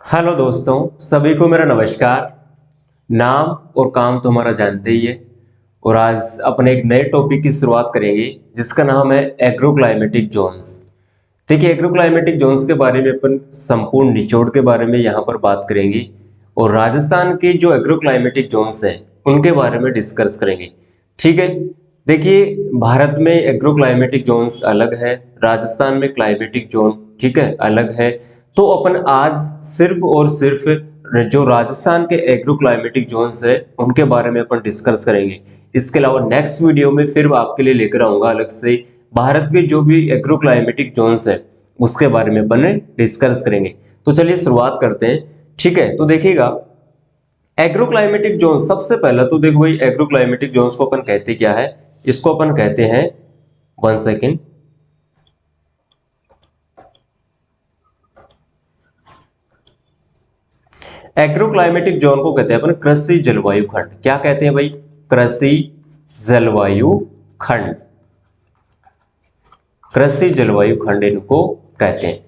Hello दोस्तों, सभी को मेरा नमस्कार। नाम और काम तो हमारा जानते ही है और आज अपने एक नए टॉपिक की शुरुआत करेंगे जिसका नाम है एग्रोक्लाइमेटिक जोन्स। देखिए, एग्रोक्लाइमेटिक जोन्स के बारे में अपन संपूर्ण निचोड़ के बारे में यहाँ पर बात करेंगे और राजस्थान के जो एग्रोक्लाइमेटिक जोन्स हैं उनके बारे में डिस्कस करेंगे। ठीक है। देखिए, भारत में एग्रोक्लाइमेटिक जोन्स अलग है, राजस्थान में क्लाइमेटिक जोन ठीक है अलग है। तो अपन आज सिर्फ और सिर्फ जो राजस्थान के एग्रोक्लाइमेटिक जोन्स है उनके बारे में अपन डिस्कस करेंगे। इसके अलावा नेक्स्ट वीडियो में फिर आपके लिए लेकर आऊंगा अलग से भारत के जो भी एग्रोक्लाइमेटिक जोन्स है उसके बारे में अपन डिस्कस करेंगे। तो चलिए शुरुआत करते हैं। ठीक है, तो देखिएगा, एग्रोक्लाइमेटिक जोन सबसे पहला तो देखो भाई, एग्रोक्लाइमेटिक जोन्स को अपन कहते क्या है? इसको अपन कहते हैं, वन सेकेंड, एग्रोक्लाइमेटिक जोन को कहते हैं अपन कृषि जलवायु खंड। क्या कहते हैं भाई? कृषि जलवायु खंड। कृषि जलवायु खंड इनको कहते हैं।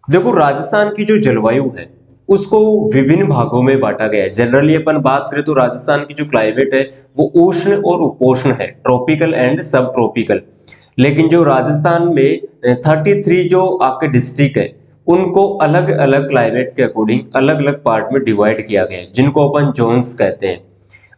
देखो, राजस्थान की जो जलवायु है उसको विभिन्न भागों में बांटा गया है। जनरली अपन बात करें तो राजस्थान की जो क्लाइमेट है वो उष्ण और उपोष्ण है, ट्रॉपिकल एंड सब ट्रॉपिकल। लेकिन जो राजस्थान में 33 जो आपके डिस्ट्रिक्ट है उनको अलग अलग क्लाइमेट के अकॉर्डिंग अलग अलग पार्ट में डिवाइड किया गया है, जिनको अपन जोन्स कहते हैं।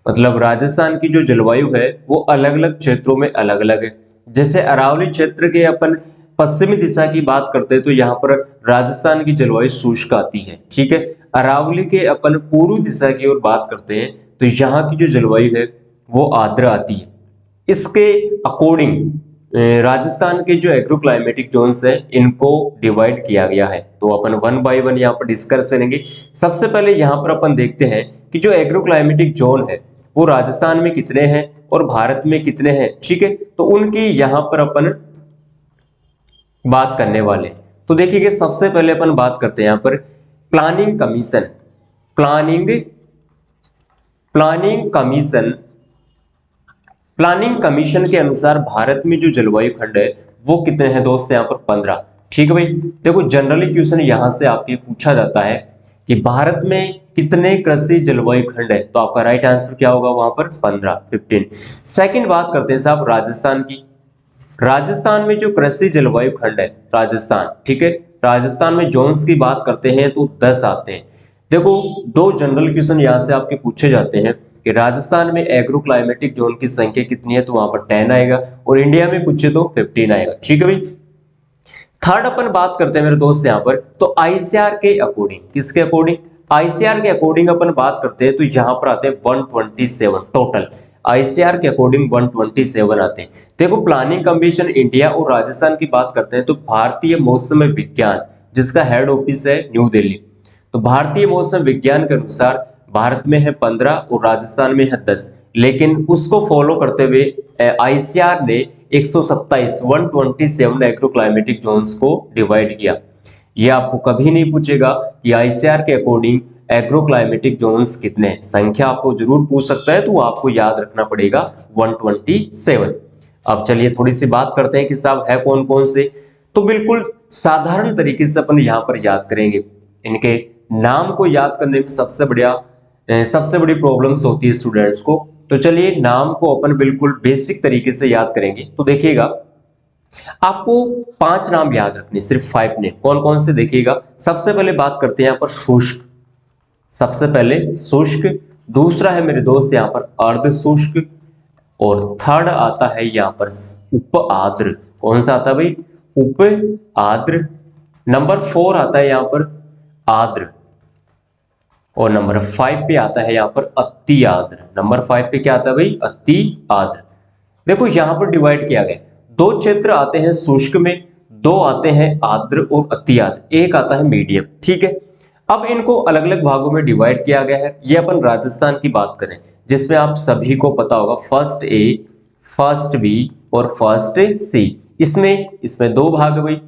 मतलब राजस्थान की जो जलवायु है वो अलग अलग क्षेत्रों में अलग अलग है। जैसे अरावली क्षेत्र के अपन पश्चिमी दिशा की बात करते हैं तो यहाँ पर राजस्थान की जलवायु शुष्क आती है। ठीक है। अरावली के अपन पूर्व दिशा की ओर बात करते हैं तो यहाँ की जो जलवायु है वो आर्द्र आती है। इसके अकॉर्डिंग राजस्थान के जो एग्रोक्लाइमेटिक जोन्स हैं इनको डिवाइड किया गया है। तो अपन वन बाय वन यहाँ पर डिस्कस करेंगे। सबसे पहले यहाँ पर अपन देखते हैं कि जो एग्रोक्लाइमेटिक जोन है वो राजस्थान में कितने हैं और भारत में कितने हैं। ठीक है, तो उनकी यहाँ पर अपन बात करने वाले। तो देखिए, सबसे पहले अपन बात करते हैं यहाँ पर planning commission. Planning planning commission planning commission के अनुसार भारत में जो जलवायु खंड है वो कितने हैं दोस्त? यहाँ पर 15। ठीक है भाई। देखो, जनरली क्वेश्चन यहां से आपके पूछा जाता है कि भारत में कितने कृषि जलवायु खंड है, तो आपका राइट आंसर क्या होगा? वहां पर 15, 15। सेकंड बात करते हैं साहब राजस्थान की। राजस्थान में जो कृषि जलवायु खंड है राजस्थान, ठीक है, राजस्थान में जोन्स की बात करते हैं तो 10 आते हैं। देखो, दो जनरल क्वेश्चन यहां से आपके पूछे जाते हैं कि राजस्थान में एग्रोक्लाइमेटिक जोन की संख्या कितनी है, तो वहां पर 10 आएगा और इंडिया में पूछे तो 15 आएगा। ठीक है भाई। थर्ड अपन बात करते हैं मेरे दोस्त यहाँ पर, तो आईसीआर के अकॉर्डिंग, किसके अकॉर्डिंग? आईसीआर के अकॉर्डिंग अपन बात करते हैं तो यहाँ पर आते हैं 127 टोटल। आईसीआर के अकॉर्डिंग 127 आते हैं। देखो, प्लानिंग कमीशन इंडिया और राजस्थान की बात करते हैं तो भारतीय मौसम विज्ञान, जिसका हेड ऑफिस है न्यू दिल्ली, तो भारतीय मौसम विज्ञान के अनुसार भारत में है 15 और राजस्थान में है 10। लेकिन उसको फॉलो करते हुए आईसीआर ने 127 एग्रोक्लाइमेटिक जोन्स को डिवाइड किया। ये आपको कभी नहीं पूछेगा कि आईसीआर के अकॉर्डिंग एग्रोक्लाइमेटिक जोन्स कितने हैं। संख्या आपको जरूर पूछ सकता है, तो आपको याद रखना पड़ेगा 127। अब चलिए थोड़ी सी बात करते हैं कि साहब है कौन कौन से। तो बिल्कुल साधारण तरीके से अपन यहाँ पर याद करेंगे। इनके नाम को याद करने में सबसे बड़ी प्रॉब्लम्स होती है स्टूडेंट्स को। तो चलिए नाम को अपन बिल्कुल बेसिक तरीके से याद करेंगे। तो देखिएगा, आपको 5 नाम याद रखने, सिर्फ 5 ने। कौन कौन से? देखिएगा, सबसे पहले बात करते हैं यहाँ पर शुष्क। सबसे पहले शुष्क। दूसरा है मेरे दोस्त यहाँ पर अर्ध शुष्क और थर्ड आता है यहाँ पर उप आर्द्र। कौन सा आता है भाई? उप आर्द्र। नंबर 4 आता है यहाँ पर आर्द्र और नंबर 5 पे आता है यहाँ पर अति आर्द्र। नंबर 5 पे क्या आता है भाई? अति आर्द्र। देखो, यहां पर डिवाइड किया गया, 2 क्षेत्र आते हैं शुष्क में, 2 आते हैं आर्द्र और अति आर्द्र, एक आता है मीडियम। ठीक है। अब इनको अलग अलग भागों में डिवाइड किया गया है। ये अपन राजस्थान की बात करें जिसमें आप सभी को पता होगा फर्स्ट ए, फर्स्ट बी और फर्स्ट सी। इसमें 2 भाग है भाई,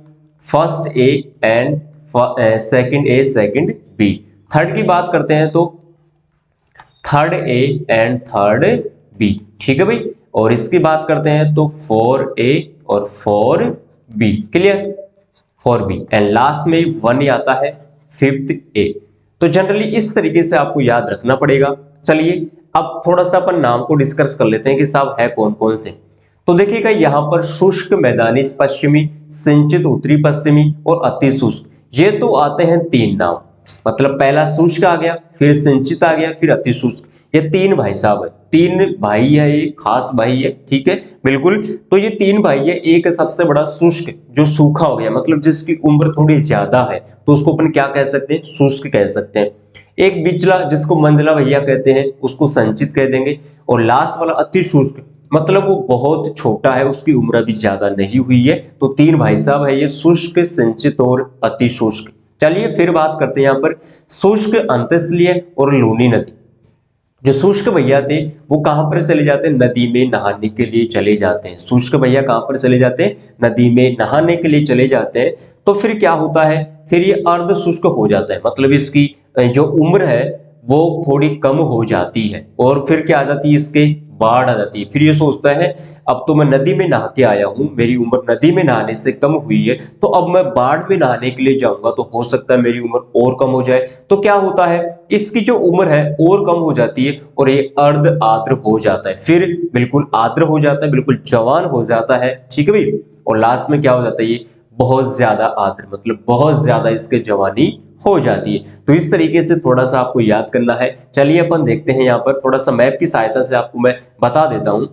first A and second A second B. Third की बात करते हैं तो third A and third B. ठीक है भाई। और इसकी बात करते हैं तो 4A और 4B। Clear? 4B and last में 1 ही आता है, 5th A। तो जनरली इस तरीके से आपको याद रखना पड़ेगा। चलिए अब थोड़ा सा अपन नाम को डिस्कस कर लेते हैं कि साहब है कौन कौन से। तो देखिएगा यहाँ पर शुष्क मैदानी पश्चिमी, सिंचित उत्तरी पश्चिमी और अति शुष्क, ये तो आते हैं तीन नाम। मतलब पहला शुष्क आ गया, फिर सिंचित आ गया, फिर अति शुष्क। ये तीन भाई साहब है, तीन भाई है, ये खास भाई है, ठीक है बिल्कुल। तो ये तीन भाई है, एक सबसे बड़ा शुष्क जो सूखा हो गया, मतलब जिसकी उम्र थोड़ी ज्यादा है, तो उसको अपन क्या कह सकते हैं, शुष्क कह सकते हैं। एक बिचला जिसको मंझला भैया कहते हैं, उसको संचित कह देंगे। और लास्ट वाला अति शुष्क, मतलब वो बहुत छोटा है, उसकी उम्र भी ज्यादा नहीं हुई है। तो तीन भाई साहब है ये, शुष्क, सिंचित और अति शुष्क। चलिए फिर बात करते हैं यहाँ पर शुष्क, अंतःस्थलीय और लूनी नदी। जो शुष्क भैया थे वो कहां पर चले जाते हैं, नदी में नहाने के लिए चले जाते हैं। शुष्क भैया कहां पर चले जाते हैं, नदी में नहाने के लिए चले जाते हैं। तो फिर क्या होता है, फिर ये अर्ध शुष्क हो जाता है, मतलब इसकी जो उम्र है वो थोड़ी कम हो जाती है। और फिर क्या आ जाती है, इसके बाढ़ आ जाती है। फिर ये सोचता है अब तो मैं नदी में नहा के आया हूं, मेरी उम्र नदी में नहाने से कम हुई है, तो अब मैं बाढ़ में नहाने के लिए जाऊंगा तो हो सकता है मेरी उम्र और कम हो जाए। तो क्या होता है, इसकी जो उम्र है और कम हो जाती है और ये अर्ध आर्द्र हो जाता है, फिर बिल्कुल आर्द्र हो जाता है, बिल्कुल जवान हो जाता है, ठीक है भाई। और लास्ट में क्या हो जाता है, ये बहुत ज्यादा आर्द्र, मतलब बहुत ज्यादा इसके जवानी हो जाती है। तो इस तरीके से थोड़ा सा आपको याद करना है। चलिए अपन देखते हैं, यहाँ पर थोड़ा सा मैप की सहायता से आपको मैं बता देता हूं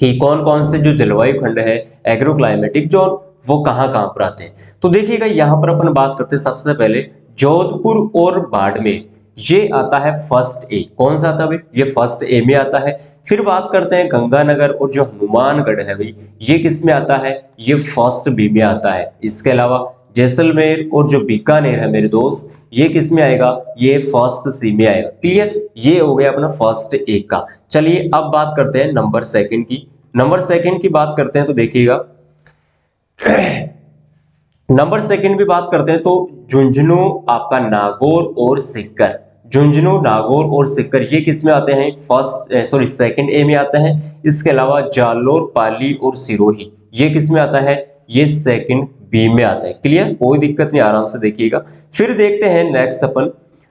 कि कौन कौन से जो जलवायु खंड है, एग्रो क्लाइमेटिक जोन, वो कहाँ कहाँ पर आते हैं। तो देखिएगा यहाँ पर अपन बात करते हैं सबसे पहले जोधपुर और बाड़मेर, ये आता है फर्स्ट ए। कौन सा आता है भाई, ये फर्स्ट ए में आता है। फिर बात करते हैं गंगानगर और जो हनुमानगढ़ है भाई, ये किस में आता है, ये फर्स्ट बी में आता है। इसके अलावा जैसलमेर और जो बीकानेर है मेरे दोस्त, ये किस में आएगा, ये फर्स्ट सी में आएगा। क्लियर, ये हो गया अपना फर्स्ट ए का। चलिए अब बात करते हैं नंबर सेकंड की। नंबर सेकंड की बात करते हैं तो देखिएगा नंबर सेकंड भी बात करते हैं तो झुंझुनू, आपका नागौर और सिक्कर। झुंझुनू, नागौर और सिक्कर ये किस में आते हैं, सेकंड ए में आते हैं। इसके अलावा जालोर, पाली और सिरोही ये किस में आता है, ये सेकंड बी में आता है। क्लियर, कोई दिक्कत नहीं, आराम से देखिएगा। फिर देखते हैं नेक्स्ट, अपन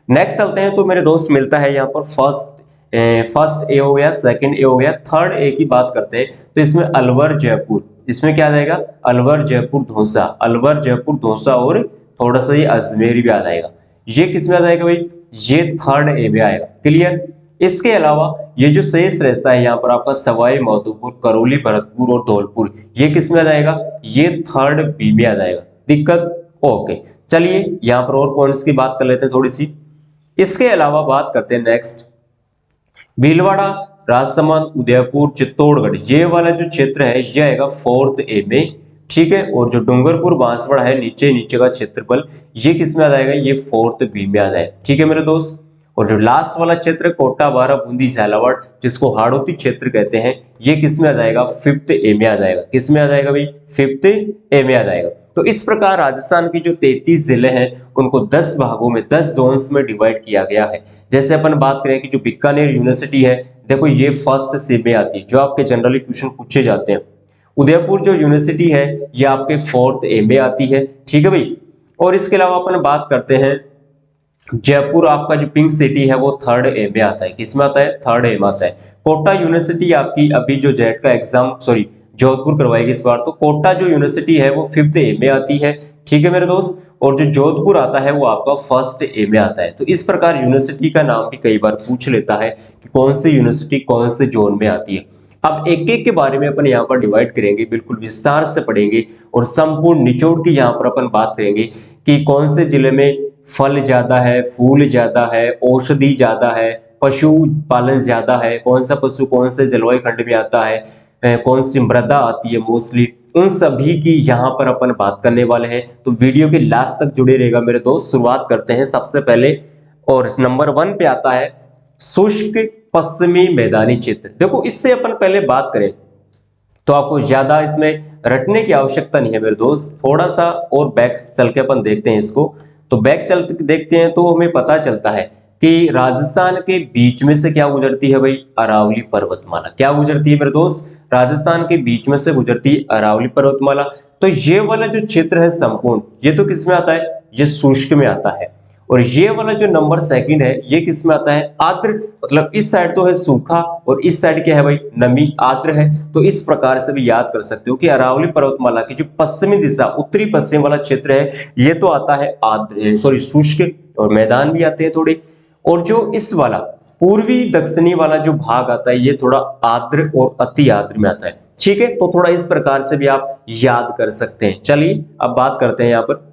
नेक्स्ट चलते हैं। तो मेरे दोस्त मिलता है यहाँ पर फर्स्ट ए हो गया, सेकंड ए हो गया, थर्ड ए की बात करते हैं तो इसमें अलवर, जयपुर, इसमें क्या आ जाएगा, अलवर, जयपुर, धौसा, अलवर, जयपुर, धौसा और थोड़ा सा ये अजमेर भी आ जाएगा। ये किस में आ जाएगा भाई, ये थर्ड ए में आएगा। क्लियर, इसके अलावा ये जो शेष रहता है यहाँ पर आपका सवाई माधोपुर, करौली, भरतपुर और धौलपुर, ये किस में आ जाएगा, ये थर्ड बी में आ जाएगा। दिक्कत, ओके। चलिए यहाँ पर और पॉइंट्स की बात कर लेते हैं थोड़ी सी। इसके अलावा बात करते हैं नेक्स्ट, भीलवाड़ा, राजसमंद, उदयपुर, चित्तौड़गढ़, ये वाला जो क्षेत्र है ये आएगा फोर्थ ए में, ठीक है। और जो डूंगरपुर, बांसवाड़ा है नीचे नीचे का क्षेत्रफल, ये किस में आ जाएगा, ये फोर्थ बी में आ जाएगा, ठीक है मेरे दोस्त। और जो लास्ट वाला क्षेत्र कोटा, बारा, बूंदी, झालावाड़, जिसको हाड़ौती क्षेत्र कहते हैं, ये किस में आ जाएगा, फिफ्थ ए में आ जाएगा। किस में आ जाएगा भाई, फिफ्थ ए में आ जाएगा। तो इस प्रकार राजस्थान की जो 33 जिले हैं उनको 10 भागों में, 10 जोन्स में डिवाइड किया गया है। जैसे अपन बात करें कि जो बीकानेर यूनिवर्सिटी है, देखो ये फर्स्ट सी में आती है, जो आपके जनरली क्वेश्चन पूछे जाते हैं। उदयपुर जो यूनिवर्सिटी है ये आपके फोर्थ ए में आती है, ठीक है भाई। और इसके अलावा अपन बात करते हैं जयपुर, आपका जो पिंक सिटी है वो थर्ड ए में आता है। किसमें आता है, थर्ड ए में आता है। कोटा यूनिवर्सिटी आपकी अभी जो जेट का एग्जाम जोधपुर करवाएगी इस बार, तो कोटा जो यूनिवर्सिटी है वो फिफ्थ ए में आती है, ठीक है मेरे दोस्त। और जो जोधपुर आता है वो आपका फर्स्ट ए में आता है। तो इस प्रकार यूनिवर्सिटी का नाम भी कई बार पूछ लेता है कि कौन सी यूनिवर्सिटी कौन से जोन में आती है। अब एक एक के बारे में अपन यहाँ पर डिवाइड करेंगे, बिल्कुल विस्तार से पढ़ेंगे और संपूर्ण निचोड़ की यहाँ पर अपन बात करेंगे कि कौन से जिले में फल ज्यादा है, फूल ज्यादा है, औषधि ज्यादा है, पशु पालन ज्यादा है, कौन सा पशु कौन से जलवायु खंड में आता है, कौन सी मृदा आती है मोस्टली, उन सभी की यहाँ पर अपन बात करने वाले हैं। तो वीडियो के लास्ट तक जुड़े रहेगा मेरे दोस्त। शुरुआत करते हैं सबसे पहले, और नंबर 1 पे आता है शुष्क पश्चिमी मैदानी क्षेत्र। देखो इससे अपन पहले बात करें तो आपको ज्यादा इसमें रटने की आवश्यकता नहीं है मेरे दोस्त। थोड़ा सा और बैक चल के अपन देखते हैं इसको। तो बैक चल देखते हैं तो हमें पता चलता है कि राजस्थान के बीच में से क्या गुजरती है भाई, अरावली पर्वतमाला। क्या गुजरती है मेरे दोस्त, राजस्थान के बीच में से गुजरती है अरावली पर्वतमाला। तो ये वाला जो क्षेत्र है संपूर्ण, ये तो किस में आता है, ये शुष्क में आता है। और ये वाला जो नंबर सेकंड है ये किस में आता है, आर्द्र, मतलब इस साइड तो है सूखा और इस साइड क्या है भाई, नमी, आर्द्र है। तो इस प्रकार से भी याद कर सकते हो कि अरावली पर्वतमाला की जो पश्चिमी दिशा, उत्तरी पश्चिम वाला क्षेत्र है, ये तो आता है आर्द्र, सॉरी शुष्क, और मैदान भी आते हैं थोड़े। और जो इस वाला पूर्वी दक्षिणी वाला जो भाग आता है ये थोड़ा आर्द्र और अति आर्द्र में आता है। ठीक है, तो थोड़ा इस प्रकार से भी आप याद कर सकते हैं। चलिए अब बात करते हैं यहाँ पर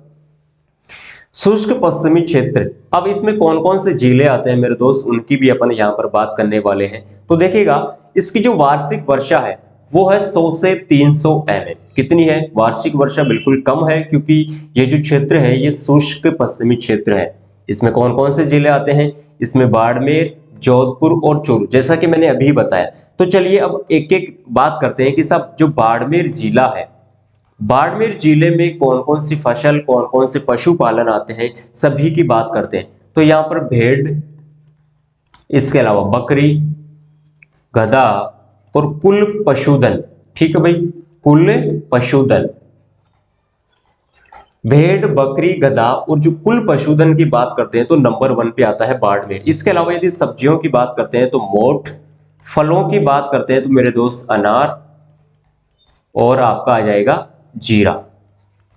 शुष्क पश्चिमी क्षेत्र। अब इसमें कौन कौन से जिले आते हैं मेरे दोस्त, उनकी भी अपन यहाँ पर बात करने वाले हैं। तो देखिएगा इसकी जो वार्षिक वर्षा है वो है 100 से 300 mm। कितनी है वार्षिक वर्षा, बिल्कुल कम है, क्योंकि ये जो क्षेत्र है ये शुष्क पश्चिमी क्षेत्र है। इसमें कौन कौन से जिले आते हैं, इसमें बाड़मेर, जोधपुर और चूरू, जैसा कि मैंने अभी बताया। तो चलिए अब एक एक बात करते हैं कि साहब जो बाड़मेर जिला है, बाड़मेर जिले में कौन कौन सी फसल, कौन कौन से पशुपालन आते हैं, सभी की बात करते हैं। तो यहाँ पर भेड़, इसके अलावा बकरी, गधा और कुल पशुधन। ठीक है भाई, कुल पशुधन, भेड़, बकरी, गधा और जो कुल पशुधन की बात करते हैं तो नंबर 1 पे आता है बाड़मेर। इसके अलावा यदि सब्जियों की बात करते हैं तो मोठ, फलों की बात करते हैं तो मेरे दोस्त अनार, और आपका आ जाएगा जीरा।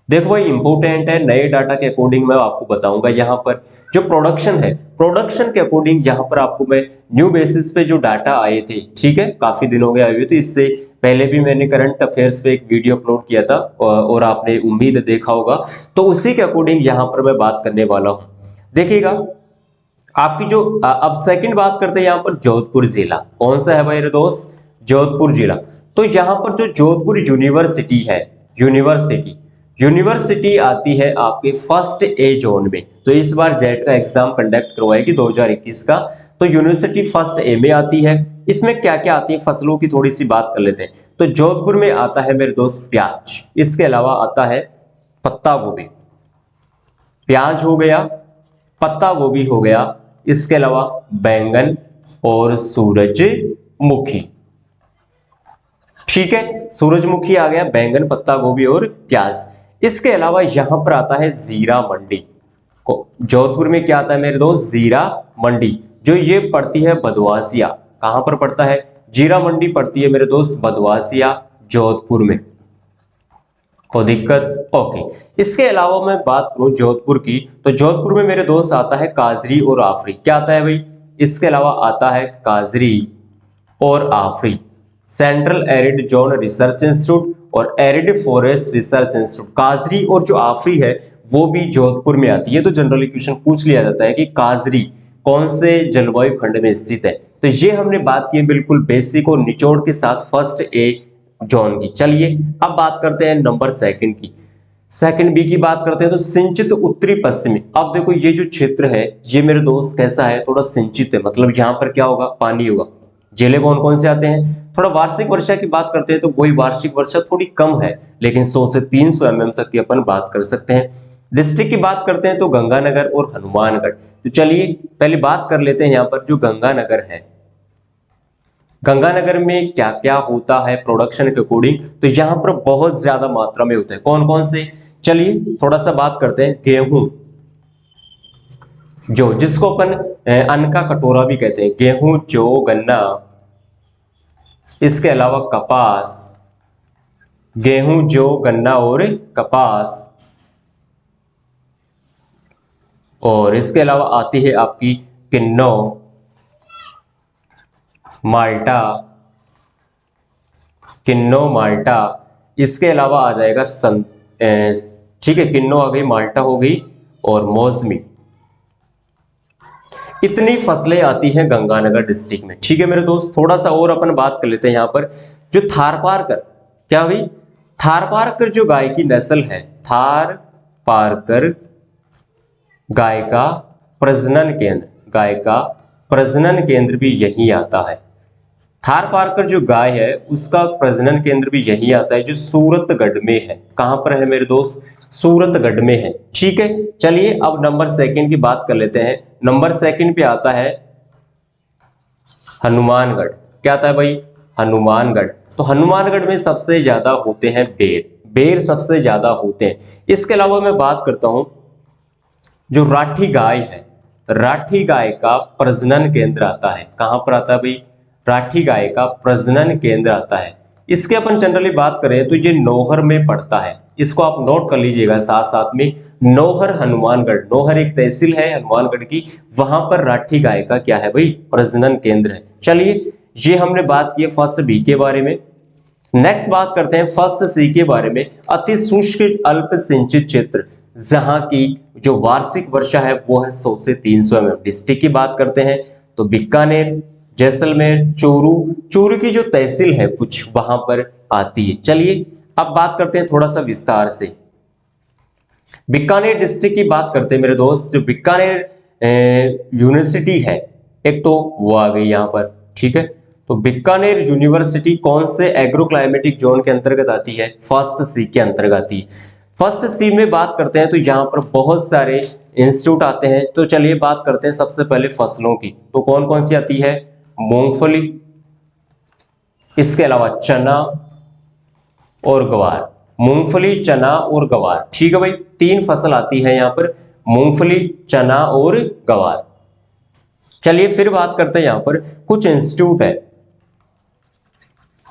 देखो भाई इंपॉर्टेंट है, नए डाटा के अकॉर्डिंग मैं आपको बताऊंगा। यहाँ पर जो प्रोडक्शन है, प्रोडक्शन के अकॉर्डिंग यहाँ पर आपको मैं न्यू बेसिस पे जो डाटा आए थे, ठीक है, काफी दिन हो गए आए हुए, तो इससे पहले भी मैंने करंट अफेयर्स पे एक वीडियो अपलोड किया था और आपने उम्मीद देखा होगा, तो उसी के अकॉर्डिंग यहाँ पर मैं बात करने वाला हूँ। देखिएगा आपकी जो अब सेकंड बात करते हैं यहाँ पर जोधपुर जिला, कौन सा है भाई दोस्त, जोधपुर जिला। तो यहाँ पर जो जोधपुर यूनिवर्सिटी है, यूनिवर्सिटी आती है आपके फर्स्ट ए जोन में। तो इस बार जेट का एग्जाम कंडक्ट करवाएगी 2021 का, तो यूनिवर्सिटी फर्स्ट ए में आती है। इसमें क्या क्या आती है, फसलों की थोड़ी सी बात कर लेते हैं। तो जोधपुर में आता है मेरे दोस्त प्याज, इसके अलावा आता है पत्ता गोभी, प्याज हो गया, पत्ता गोभी हो गया, इसके अलावा बैंगन और सूरजमुखी। ठीक है, सूरजमुखी आ गया, बैंगन, पत्ता गोभी और प्याज। इसके अलावा यहां पर आता है जीरा मंडी। जोधपुर में क्या आता है मेरे दोस्त, जीरा मंडी, जो ये पड़ती है बदवासिया। कहां पर पड़ता है, जीरा मंडी पड़ती है मेरे दोस्त बदवासिया, जोधपुर में। कोई दिक्कत, ओके। इसके अलावा मैं बात करूं जोधपुर की, तो जोधपुर में मेरे दोस्त आता है काजरी और आफरी। क्या आता है भाई, इसके अलावा आता है काजरी और AFRI. Central arid zone research institute और एरिड फॉरेस्ट रिसर्च इंस्टीट्यूट, काजरी और जो आफरी है वो भी जोधपुर में आती है। तो जनरली क्वेश्चन पूछ लिया जाता है कि काजरी कौन से जलवायु खंड में स्थित है। तो ये हमने बात की बिल्कुल बेसिक और निचोड़ के साथ फर्स्ट ए जोन की। चलिए अब बात करते हैं नंबर सेकंड की, सेकंड बी की बात करते हैं। तो सिंचित उत्तरी पश्चिमी, अब देखो ये जो क्षेत्र है ये मेरे दोस्त कैसा है, थोड़ा सिंचित है, मतलब यहाँ पर क्या होगा, पानी होगा। जिले कौन कौन से आते हैं, थोड़ा वार्षिक वर्षा की बात करते हैं तो वही वार्षिक वर्षा थोड़ी कम है, लेकिन 100 से 300 mm तक की अपन बात कर सकते हैं। डिस्ट्रिक्ट की बात करते हैं तो गंगानगर और हनुमानगढ़। तो चलिए पहले बात कर लेते हैं यहाँ पर जो गंगानगर है, गंगानगर में क्या क्या होता है प्रोडक्शन के अकॉर्डिंग। तो यहाँ पर बहुत ज्यादा मात्रा में होता है, कौन कौन से, चलिए थोड़ा सा बात करते हैं। गेहूं, जो जिसको अपन अन्न का कटोरा भी कहते हैं, गेहूं, जौ, गन्ना, इसके अलावा कपास, गेहूं, जौ, गन्ना और कपास, और इसके अलावा आती है आपकी किन्नो, माल्टा, किन्नो, माल्टा। इसके अलावा आ जाएगा ठीक है, किन्नो आ गई, माल्टा हो गई और मौसमी। इतनी फसलें आती हैं गंगानगर डिस्ट्रिक्ट में। ठीक है मेरे दोस्त, थोड़ा सा और अपन बात कर लेते हैं यहाँ पर जो थारपारकर, क्या भाई, थारपारकर जो गाय की नस्ल है, थारपारकर गाय का प्रजनन केंद्र, गाय का प्रजनन केंद्र भी यही आता है। थारपारकर जो गाय है उसका प्रजनन केंद्र भी यही आता है, जो सूरतगढ़ में है। कहां पर है मेरे दोस्त, सूरतगढ़ में है। ठीक है, चलिए अब नंबर सेकंड की बात कर लेते हैं। नंबर सेकंड पे आता है हनुमानगढ़। क्या आता है भाई, हनुमानगढ़। तो हनुमानगढ़ में सबसे ज्यादा होते हैं बेर, बेर सबसे ज्यादा होते हैं। इसके अलावा मैं बात करता हूं जो राठी गाय है, राठी गाय का प्रजनन केंद्र आता है। कहां पर आता है भाई? राठी गाय का प्रजनन केंद्र आता है। इसके अपन जनरली बात करें तो ये नौहर में पड़ता है। इसको आप नोट कर लीजिएगा साथ साथ में। नौहर हनुमानगढ़, नौहर एक तहसील है हनुमानगढ़ की, वहां पर राठी गाय का क्या है भाई? प्रजनन केंद्र है। चलिए, ये हमने बात की फर्स्ट बी के बारे में। नेक्स्ट बात करते हैं फर्स्ट सी के बारे में। अति शुष्क अल्प सिंचित क्षेत्र, जहां की जो वार्षिक वर्षा है वो है 100 से 300 mm। डिस्ट्रिक्ट की बात करते हैं तो बीकानेर, जैसलमेर, चूरू, चूरू की जो तहसील है कुछ वहां पर आती है। चलिए अब बात करते हैं थोड़ा सा विस्तार से। बीकानेर डिस्ट्रिक्ट की बात करते हैं मेरे दोस्त। जो बीकानेर यूनिवर्सिटी है एक तो वो आ गई यहाँ पर, ठीक है। तो बीकानेर यूनिवर्सिटी कौन से एग्रो क्लाइमेटिक जोन के अंतर्गत आती है? फर्स्ट सी के अंतर्गत आती है। फर्स्ट सी में बात करते हैं तो यहाँ पर बहुत सारे इंस्टीट्यूट आते हैं। तो चलिए बात करते हैं सबसे पहले फसलों की। तो कौन कौन सी आती है? मूंगफली, इसके अलावा चना और गवार। मूंगफली, चना और गवार, ठीक है भाई। 3 फसल आती है यहाँ पर, मूंगफली, चना और गवार। चलिए फिर बात करते हैं यहाँ पर कुछ इंस्टीट्यूट है,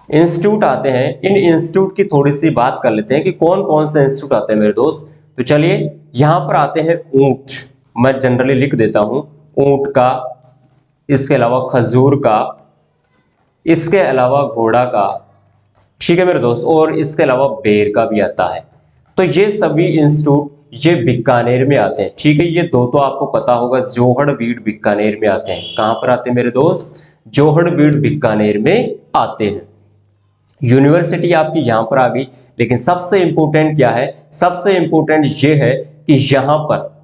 इंस्टीट्यूट आते हैं। इन इंस्टीट्यूट की थोड़ी सी बात कर लेते हैं कि कौन कौन से इंस्टीट्यूट आते हैं मेरे दोस्त। तो चलिए यहां पर आते हैं ऊंट, मैं जनरली लिख देता हूं ऊंट का, इसके अलावा खजूर का, इसके अलावा घोड़ा का, ठीक है मेरे दोस्त, और इसके अलावा बेर का भी आता है। तो ये सभी इंस्टीट्यूट ये बीकानेर में आते हैं, ठीक है। ये दो तो आपको पता होगा, जोहड़बीड़ बीकानेर में आते हैं। कहां पर आते हैं मेरे दोस्त? जोहड़बीड़ बीकानेर में आते हैं। यूनिवर्सिटी आपकी यहां पर आ गई, लेकिन सबसे इंपॉर्टेंट क्या है? सबसे इंपॉर्टेंट ये है कि यहां पर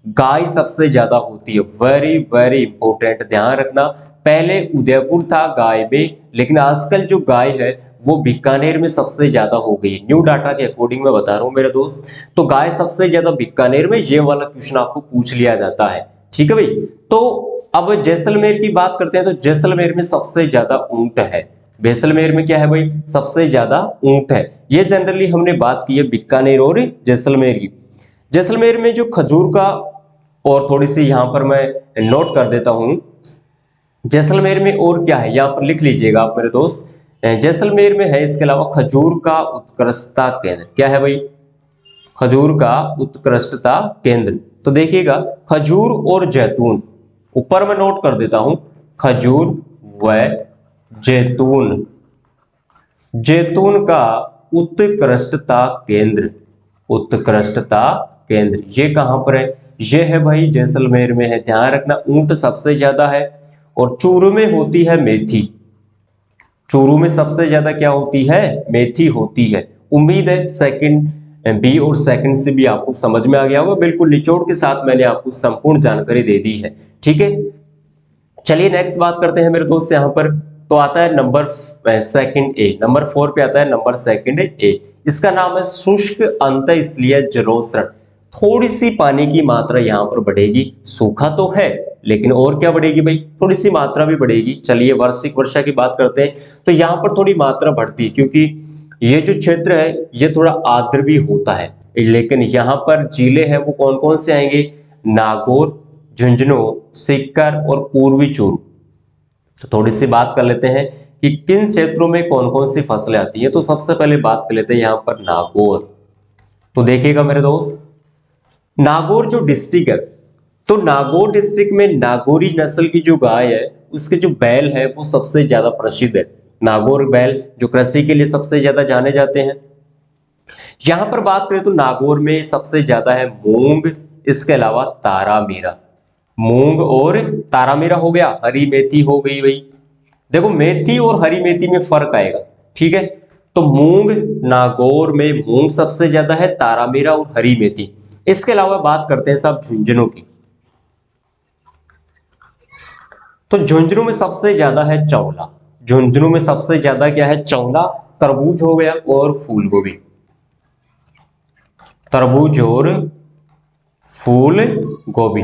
गाय सबसे ज्यादा होती है। वेरी वेरी इंपॉर्टेंट, ध्यान रखना। पहले उदयपुर था गाय में, लेकिन आजकल जो गाय है वो बीकानेर में सबसे ज्यादा हो गई। न्यू डाटा के अकॉर्डिंग मैं बता रहा हूं मेरे दोस्त। तो गाय सबसे ज्यादा बीकानेर में, ये वाला क्वेश्चन आपको पूछ लिया जाता है, ठीक है भाई। तो अब जैसलमेर की बात करते हैं तो जैसलमेर में सबसे ज्यादा ऊंट है। जैसलमेर में क्या है भाई? सबसे ज्यादा ऊंट है। ये जनरली हमने बात की है बीकानेर और जैसलमेर की। जैसलमेर में जो खजूर का, और थोड़ी सी यहां पर मैं नोट कर देता हूं, जैसलमेर में और क्या है यहां पर लिख लीजिएगा आप मेरे दोस्त। जैसलमेर में है इसके अलावा खजूर का उत्कृष्टता केंद्र। क्या है भाई? खजूर का उत्कृष्टता केंद्र। तो देखिएगा खजूर और जैतून, ऊपर मैं नोट कर देता हूं, खजूर व जैतून, जैतून का उत्कृष्टता केंद्र, उत्कृष्टता केंद्र ये कहां पर है? ये है भाई जैसलमेर में है। ध्यान रखना, ऊंट सबसे ज्यादा है। और चूरू में होती है मेथी। चूरू में सबसे ज्यादा क्या होती है? मेथी होती है। उम्मीद है सेकंड बी और सेकंड से भी आपको समझ में आ गया होगा। बिल्कुल निचोड़ के साथ मैंने आपको संपूर्ण जानकारी दे दी है, ठीक है। चलिए नेक्स्ट बात करते हैं मेरे दोस्त। यहाँ पर तो आता है नंबर सेकंड ए, नंबर 4 पे आता है नंबर सेकंड ए। इसका नाम है शुष्क अंतःस्थलीय जलोढ़। थोड़ी सी पानी की मात्रा यहाँ पर बढ़ेगी। सूखा तो है लेकिन और क्या बढ़ेगी भाई? थोड़ी सी मात्रा भी बढ़ेगी। चलिए वार्षिक वर्षा की बात करते हैं तो यहाँ पर थोड़ी मात्रा बढ़ती है, क्योंकि ये जो क्षेत्र है ये थोड़ा आर्द्र भी होता है। लेकिन यहाँ पर जिले हैं वो कौन कौन से आएंगे? नागौर, झुंझुनू, सीकर और पूर्वी चूरू। तो थोड़ी सी बात कर लेते हैं कि किन क्षेत्रों में कौन कौन सी फसलें आती हैं। तो सबसे पहले बात कर लेते हैं यहाँ पर नागौर। तो देखिएगा मेरे दोस्त, नागौर जो डिस्ट्रिक्ट है, तो नागौर डिस्ट्रिक्ट में नागौरी नस्ल की जो गाय है उसके जो बैल है वो सबसे ज्यादा प्रसिद्ध है। नागौर बैल जो कृषि के लिए सबसे ज्यादा जाने जाते हैं। यहां पर बात करें तो नागौर में सबसे ज्यादा है मूंग, इसके अलावा तारामीरा। मूंग और तारामीरा हो गया, हरी मेथी हो गई भाई। देखो मेथी और हरी मेथी में फर्क आएगा, ठीक है। तो मूंग, नागौर में मूंग सबसे ज्यादा है, तारामीरा और हरी मेथी। इसके अलावा बात करते हैं साहब झुंझुनू की। तो झुंझुनू में सबसे ज्यादा है चौला। झुंझुनू में सबसे ज्यादा क्या है? चौला। तरबूज हो गया और फूल गोभी। तरबूज और फूल गोभी।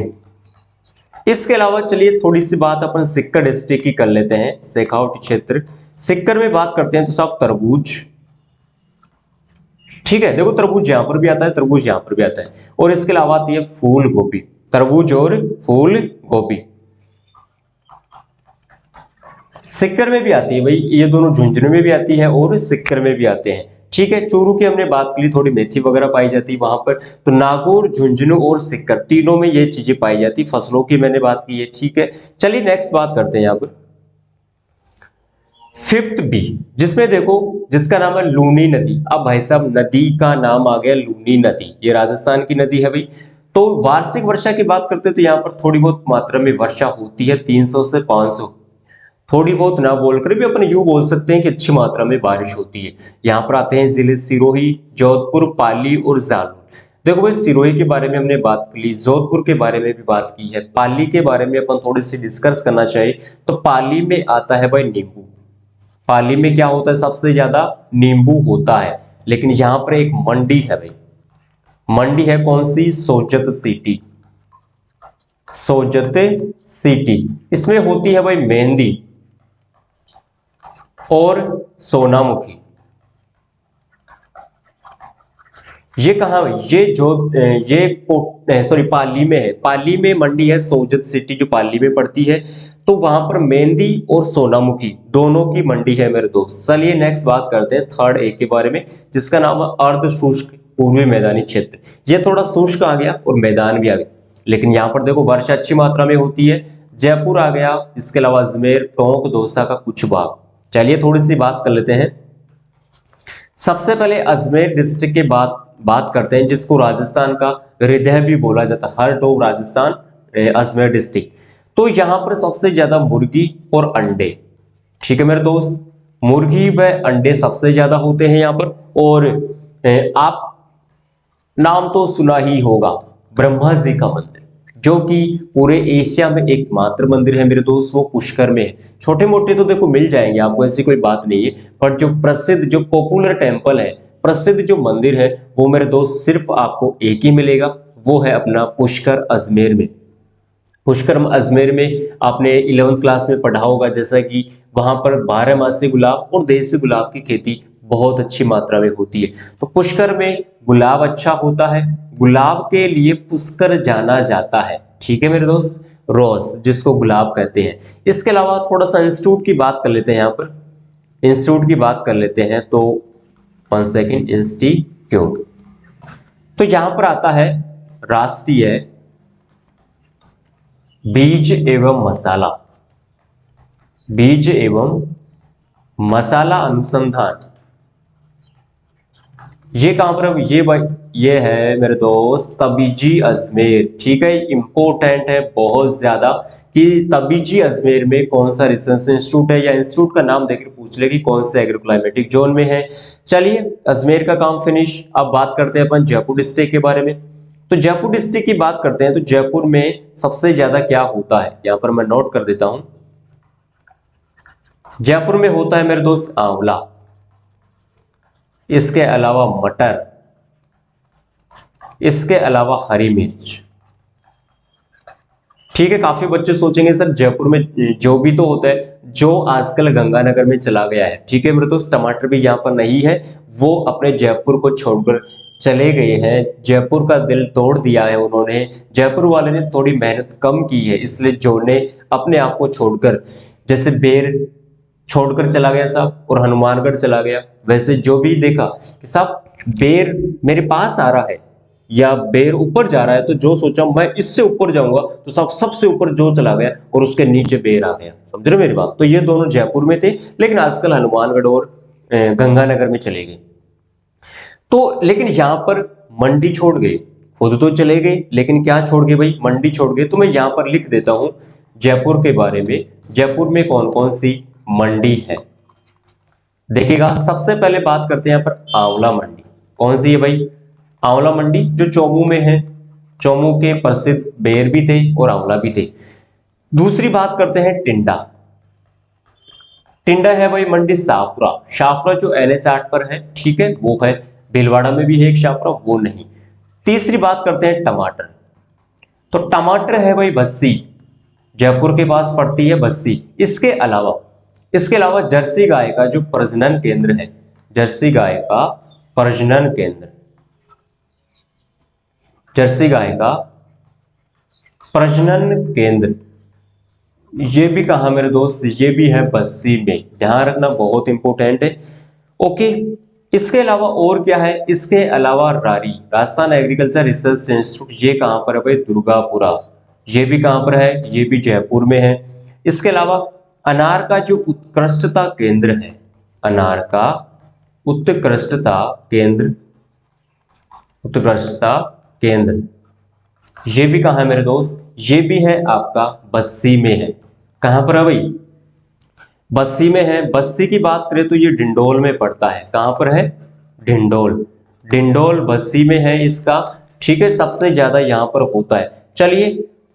इसके अलावा चलिए थोड़ी सी बात अपन सिक्कर डिस्ट्रिक्ट की कर लेते हैं, शेखावाटी क्षेत्र। सिक्कर में बात करते हैं तो साहब तरबूज, ठीक है। देखो तरबूज यहां पर भी आता है, तरबूज यहां पर भी आता है। और इसके अलावा आती है फूल गोभी। तरबूज और फूल गोभी। सिक्कर में भी आती है भाई, ये दोनों झुंझुनू में भी आती है और सिक्कर में भी आते हैं। ठीक है, चूरू की हमने बात की, थोड़ी मेथी वगैरह पाई जाती है वहां पर। तो नागौर, झुंझुनू और सिक्कर तीनों में ये चीजें पाई जाती। फसलों की मैंने बात की है। ठीक है, चलिए नेक्स्ट बात करते हैं यहाँ पर फिफ्थ बी, जिसमें देखो जिसका नाम है लूनी नदी। अब भाई साहब नदी का नाम आ गया लूनी नदी, ये राजस्थान की नदी है भाई। तो वार्षिक वर्षा की बात करते हैं तो यहाँ पर थोड़ी बहुत मात्रा में वर्षा होती है, 300 से 500। थोड़ी बहुत ना बोलकर भी अपन यूं बोल सकते हैं कि अच्छी मात्रा में बारिश होती है। यहाँ पर आते हैं जिले सिरोही, जोधपुर, पाली और जालौर। देखो भाई, सिरोही के बारे में हमने बात की, जोधपुर के बारे में भी बात की है, पाली के बारे में अपन थोड़ी सी डिस्कस करना चाहिए। तो पाली में आता है भाई नींबू। पाली में क्या होता है, सबसे ज्यादा नींबू होता है। लेकिन यहाँ पर एक मंडी है भाई, मंडी है कौन सी, सोजत सिटी। सोजत सिटी, इसमें होती है भाई मेहंदी और सोनामुखी। ये कहा, ये जो ये सॉरी पाली में है, पाली में मंडी है सोजत सिटी जो पाली में पड़ती है। तो वहां पर मेहंदी और सोनामुखी दोनों की मंडी है मेरे दोस्त। चलिए नेक्स्ट बात करते हैं थर्ड ए के बारे में, जिसका नाम है अर्ध शुष्क पूर्वी मैदानी क्षेत्र। ये थोड़ा शुष्क आ गया और मैदान भी आ गया, लेकिन यहाँ पर देखो वर्षा अच्छी मात्रा में होती है। जयपुर आ गया, इसके अलावा अजमेर, टोंक, दौसा का कुछ भाग। चलिए थोड़ी सी बात कर लेते हैं। सबसे पहले अजमेर डिस्ट्रिक्ट के बात करते हैं, जिसको राजस्थान का हृदय भी बोला जाता है, heart of Rajasthan Ajmer district. तो यहाँ पर सबसे ज्यादा मुर्गी और अंडे, ठीक है मेरे दोस्त, मुर्गी व अंडे सबसे ज्यादा होते हैं यहाँ पर। और आप नाम तो सुना ही होगा, ब्रह्मा जी का मंदिर, जो कि पूरे एशिया में एकमात्र मंदिर है मेरे दोस्त, वो पुष्कर में है। छोटे मोटे तो देखो मिल जाएंगे आपको, ऐसी कोई बात नहीं है, पर जो प्रसिद्ध, जो पॉपुलर टेम्पल है, प्रसिद्ध जो मंदिर है, वो मेरे दोस्त सिर्फ आपको एक ही मिलेगा, वो है अपना पुष्कर अजमेर में। पुष्कर अजमेर में आपने 11th क्लास में पढ़ा होगा, जैसा कि वहां पर 12 मासी गुलाब और देसी गुलाब की खेती बहुत अच्छी मात्रा में होती है। तो पुष्कर में गुलाब अच्छा होता है, गुलाब के लिए पुष्कर जाना जाता है। ठीक है मेरे दोस्त, रोज जिसको गुलाब कहते हैं। इसके अलावा थोड़ा सा इंस्टीट्यूट की बात कर लेते हैं। यहाँ पर इंस्टीट्यूट की बात कर लेते हैं तो 1 सेकेंड, इंस्टीट्यूट, तो यहाँ पर आता है राष्ट्रीय बीज एवं मसाला, बीज एवं मसाला अनुसंधान। ये कहां पर, ये है मेरे दोस्त तबीजी अजमेर। ठीक है, इंपॉर्टेंट है बहुत ज्यादा कि तबीजी अजमेर में कौन सा रिसर्च इंस्टीट्यूट है, या इंस्टीट्यूट का नाम देकर पूछ ले कि कौन से एग्रोक्लाइमेटिक जोन में है। चलिए अजमेर का काम फिनिश। अब बात करते हैं अपन जयपुर डिस्ट्रिक्ट के बारे में। तो जयपुर डिस्ट्रिक्ट की बात करते हैं तो जयपुर में सबसे ज्यादा क्या होता है, यहां पर मैं नोट कर देता हूं। जयपुर में होता है मेरे दोस्त आंवला, इसके अलावा मटर, इसके अलावा हरी मिर्च। ठीक है, काफी बच्चे सोचेंगे सर जयपुर में जो भी तो होता है, जो आजकल गंगानगर में चला गया है। ठीक है मेरे दोस्त, टमाटर भी यहाँ पर नहीं है, वो अपने जयपुर को छोड़कर चले गए हैं, जयपुर का दिल तोड़ दिया है उन्होंने। जयपुर वाले ने थोड़ी मेहनत कम की है, इसलिए जो ने अपने आप को छोड़कर, जैसे बेर छोड़कर चला गया साहब और हनुमानगढ़ चला गया, वैसे जो भी देखा कि साहब बेर मेरे पास आ रहा है या बेर ऊपर जा रहा है, तो जो सोचा मैं इससे ऊपर जाऊंगा, तो सब सबसे ऊपर जो चला गया और उसके नीचे बेर आ गया। समझ रहे मेरी बात। तो ये दोनों जयपुर में थे, लेकिन आजकल हनुमानगढ़ और गंगानगर में चले गए। तो लेकिन यहां पर मंडी छोड़ गए, खुद तो चले गए लेकिन क्या छोड़ गए भाई, मंडी छोड़ गए। तो मैं यहां पर लिख देता हूं जयपुर के बारे में, जयपुर में कौन कौन सी मंडी है। देखिएगा, सबसे पहले बात करते हैं यहां पर आंवला मंडी। कौन सी है भाई, आंवला मंडी जो चौमू में है। चौमू के प्रसिद्ध बेर भी थे और आंवला भी थे। दूसरी बात करते हैं टिंडा। टिंडा है भाई मंडी शाहपुरा, शाहपुरा जो NH8 पर है, ठीक है वो है। भीलवाड़ा में भी है एक शाहपुरा, वो नहीं। तीसरी बात करते हैं टमाटर। तो टमाटर है भाई बस्सी, जयपुर के पास पड़ती है बस्सी। इसके अलावा जर्सी गाय का जो प्रजनन केंद्र है, जर्सी गाय का प्रजनन केंद्र, जर्सी गाय का प्रजनन केंद्र, ये भी कहा मेरे दोस्त, ये भी है बस्सी में, ध्यान रखना बहुत इंपॉर्टेंट है। ओके, इसके अलावा और क्या है, इसके अलावा रारी, राजस्थान एग्रीकल्चर रिसर्च इंस्टीट्यूट, ये कहां पर है भाई, दुर्गापुरा, ये भी कहां पर है, ये भी जयपुर में है। इसके अलावा अनार का जो उत्कृष्टता केंद्र है, अनार का उत्कृष्टता केंद्र, उत्कृष्टता केंद्र, ये भी कहां है मेरे दोस्त, ये भी है आपका बस्सी में है। कहां पर है भाई, बस्सी में है। बस्सी की बात करें तो ये डिंडोल में पड़ता है, कहां पर है, डिंडोल, डिंडोल बस्सी में है इसका, ठीक है, सबसे ज्यादा यहां पर होता है। चलिए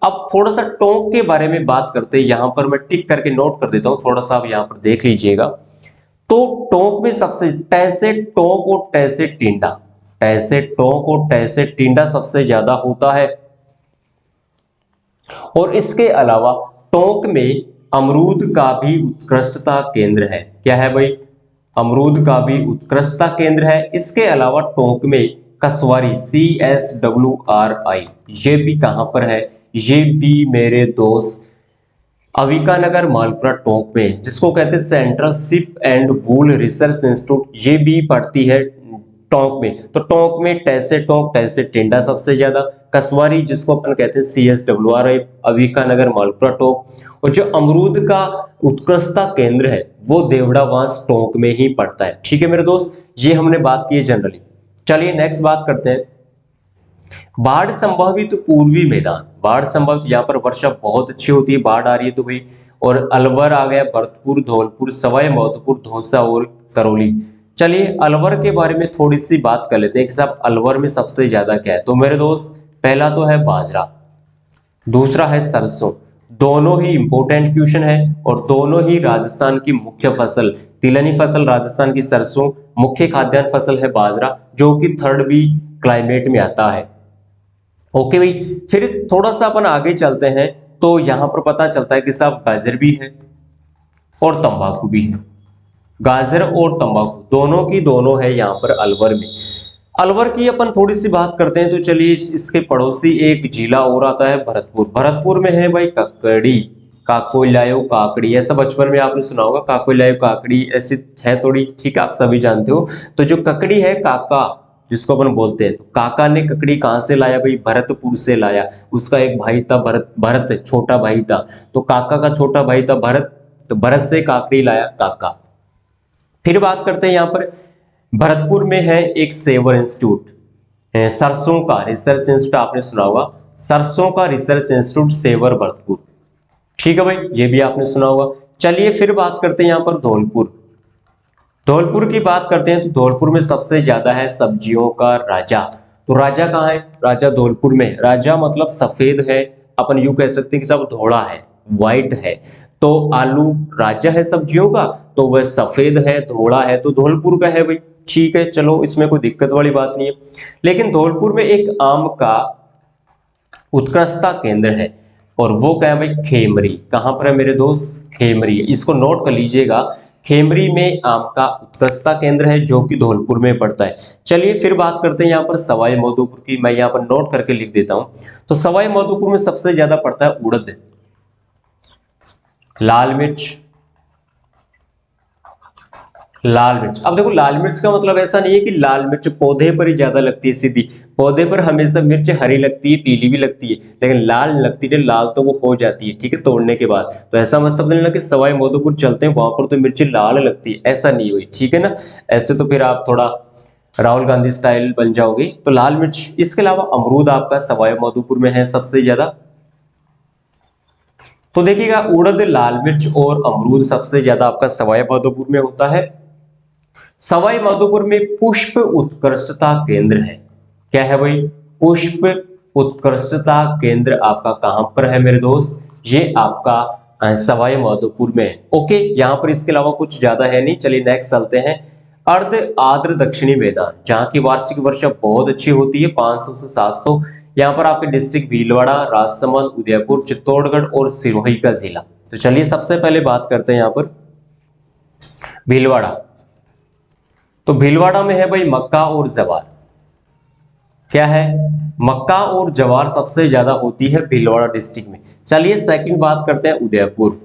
अब थोड़ा सा टोंक के बारे में बात करते हैं, यहां पर मैं टिक करके नोट कर देता हूं, थोड़ा सा आप यहां पर देख लीजिएगा। तो टोंक में सबसे, टैसे टोंक और टैसे टिंडा, टैसे टोंक और टैसे टिंडा सबसे ज्यादा होता है। और इसके अलावा टोंक में अमरूद का भी उत्कृष्टता केंद्र है, क्या है भाई, अमरूद का भी उत्कृष्टता केंद्र है। इसके अलावा टोंक में कसवारी, CSWRI, ये भी कहां पर है, ये भी मेरे दोस्त अविकानगर मालपुरा टोंक में, जिसको कहते हैं central ship and wool research institute, ये भी पड़ती है टोंक में। तो टोंक में टैसे टोंक, टैसे टिंडा सबसे ज्यादा, कसवारी जिसको अपन कहते हैं CSWRI, अविकानगर मालपुरा टोंक, और जो अमरूद का उत्कृष्टता केंद्र है वो देवड़ावास टोंक में ही पड़ता है। ठीक है मेरे दोस्त, ये हमने बात की है जनरली। चलिए नेक्स्ट बात करते हैं, बाढ़ संभावित पूर्वी मैदान, बाढ़ संभावित, यहाँ पर वर्षा बहुत अच्छी होती है, बाढ़ आ रही है तो भाई, और अलवर आ गया, भरतपुर, धौलपुर, सवाई माधोपुर, धौसा और करौली। चलिए अलवर के बारे में थोड़ी सी बात कर लेते हैं कि साहब अलवर में सबसे ज्यादा क्या है। तो मेरे दोस्त पहला तो है बाजरा, दूसरा है सरसों, दोनों ही इंपॉर्टेंट क्वेश्चन है और दोनों ही राजस्थान की मुख्य फसल, तिलहनी फसल राजस्थान की सरसों, मुख्य खाद्यान्न फसल है बाजरा, जो कि थर्ड भी क्लाइमेट में आता है। ओके भाई, फिर थोड़ा सा अपन आगे चलते हैं तो यहां पर पता चलता है कि साहब गाजर भी है और तंबाकू भी है, गाजर और तंबाकू दोनों की दोनों है यहाँ पर अलवर में। अलवर की अपन थोड़ी सी बात करते हैं तो चलिए, इसके पड़ोसी एक जिला और आता है भरतपुर, भरतपुर में है भाई ककड़ी, काकोलायो काकड़ी, ऐसा बचपन में आपने सुना होगा, काकोलायो काकड़ी ऐसी है थोड़ी, ठीक है, आप सभी जानते हो। तो जो ककड़ी है, काका जिसको अपन बोलते हैं, तो काका ने ककड़ी कहां से लाया भाई, भरतपुर से लाया। उसका एक भाई था भरत, भरत छोटा भाई था, तो काका का छोटा भाई था भरत, तो भरत से काकड़ी लाया काका। फिर बात करते हैं यहाँ पर भरतपुर में है एक सेवर इंस्टीट्यूट, सरसों का रिसर्च इंस्टीट्यूट, आपने सुना होगा, सरसों का रिसर्च इंस्टीट्यूट सेवर भरतपुर, ठीक है भाई, ये भी आपने सुना होगा। चलिए फिर बात करते हैं यहाँ पर धौलपुर, धौलपुर की बात करते हैं तो धौलपुर में सबसे ज्यादा है सब्जियों का राजा। तो राजा कहाँ है, राजा धौलपुर में, राजा मतलब सफेद है, अपन यूं कह सकते हैं कि सब धोड़ा है, व्हाइट है। तो आलू राजा है सब्जियों का, तो वह सफेद है, धोड़ा है, तो धौलपुर का है भाई, ठीक है, चलो इसमें कोई दिक्कत वाली बात नहीं है। लेकिन धौलपुर में एक आम का उत्कृष्टता केंद्र है और वो क्या है भाई, खेमरी, कहां पर है मेरे दोस्त, खेमरी, इसको नोट कर लीजिएगा, खेमरी में आम का उत्कृष्टता केंद्र है जो कि धौलपुर में पड़ता है। चलिए फिर बात करते हैं यहाँ पर सवाई माधोपुर की, मैं यहाँ पर नोट करके लिख देता हूं। तो सवाई माधोपुर में सबसे ज्यादा पड़ता है उड़द, लाल मिर्च, लाल मिर्च। अब देखो लाल मिर्च का मतलब ऐसा नहीं है कि लाल मिर्च पौधे पर ही ज्यादा लगती है सीधी, पौधे पर हमेशा मिर्च हरी लगती है, पीली भी लगती है, लेकिन लाल लगती है, लाल तो वो हो जाती है, ठीक है, तोड़ने के बाद। तो ऐसा मत समझ लेना कि सवाई माधोपुर चलते हैं वहां पर तो मिर्ची लाल लगती है, ऐसा नहीं हुई, ठीक है ना, ऐसे तो फिर आप थोड़ा राहुल गांधी स्टाइल बन जाओगे। तो लाल मिर्च, इसके अलावा अमरूद आपका सवाई माधोपुर में है सबसे ज्यादा। तो देखिएगा उड़द, लाल मिर्च और अमरूद सबसे ज्यादा आपका सवाई माधोपुर में होता है। सवाई माधोपुर में पुष्प उत्कृष्टता केंद्र है, क्या है भाई, पुष्प उत्कृष्टता केंद्र आपका कहां पर है मेरे दोस्त, ये आपका सवाई माधोपुर में है। ओके, यहां पर इसके अलावा कुछ ज्यादा है नहीं। चलिए नेक्स्ट चलते हैं, अर्ध आर्द्र दक्षिणी मैदान, जहां की वार्षिक वर्षा बहुत अच्छी होती है, 500 से 700। यहाँ पर आपके डिस्ट्रिक्ट भीलवाड़ा, राजसमंद, उदयपुर, चित्तौड़गढ़ और सिरोही का जिला। तो चलिए सबसे पहले बात करते हैं यहाँ पर भीलवाड़ा। तो भीलवाड़ा में है भाई मक्का और जवार, क्या है, मक्का और ज्वार सबसे ज्यादा होती है भीलवाड़ा डिस्ट्रिक्ट में। चलिए सेकंड बात करते हैं उदयपुर।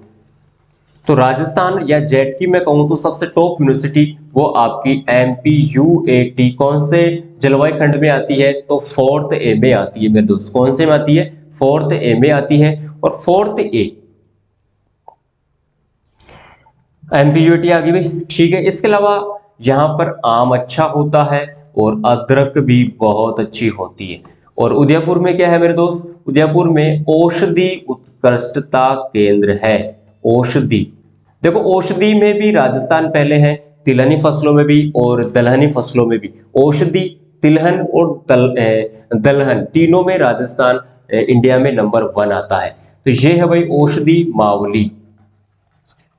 तो राजस्थान या जेट की मैं कहूं तो सबसे टॉप यूनिवर्सिटी वो आपकी MPUAT कौन से जलवायु खंड में आती है, तो फोर्थ ए में आती है मेरे दोस्त। कौन से में आती है, फोर्थ ए में आती है। और फोर्थ ए MPUAT आ गई भाई, ठीक है। इसके अलावा यहाँ पर आम अच्छा होता है और अदरक भी बहुत अच्छी होती है। और उदयपुर में क्या है मेरे दोस्त, उदयपुर में औषधि उत्कृष्टता केंद्र है। औषधि, देखो औषधि में भी राजस्थान पहले है, तिलहनी फसलों में भी और दलहनी फसलों में भी। औषधि, तिलहन और दलहन तीनों में राजस्थान इंडिया में नंबर 1 आता है। तो ये है भाई औषधि मावली।